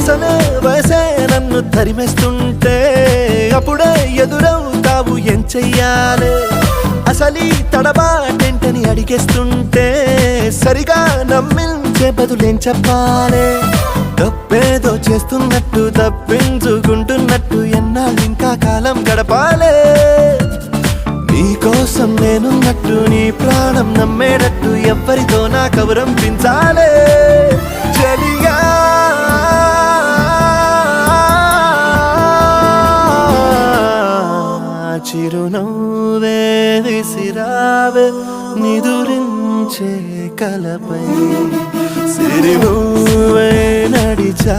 అసలే వయసే నన్ను తరిమేస్తుంటే అప్పుడే ఎదురవుతావు ఏం చెయ్యాలి అసలీ తడబాటేంటని అడిగేస్తుంటే సరిగా నమ్మించే బదులేం చెప్పాలి తప్పేదో చేస్తున్నట్టు తప్పించుకుంటున్నట్టు ఎన్నాళ్ళు ఇంకా కాలం గడపాలే నీకోసం నేనున్నట్టు నీ ప్రాణం నమ్మేటట్టు ఎవ్వరితో నా కబురం పించాలే చలిగా చిరునవ్వే విసిరావే నిదురించే కలపై సిరినువ్వే నడిచా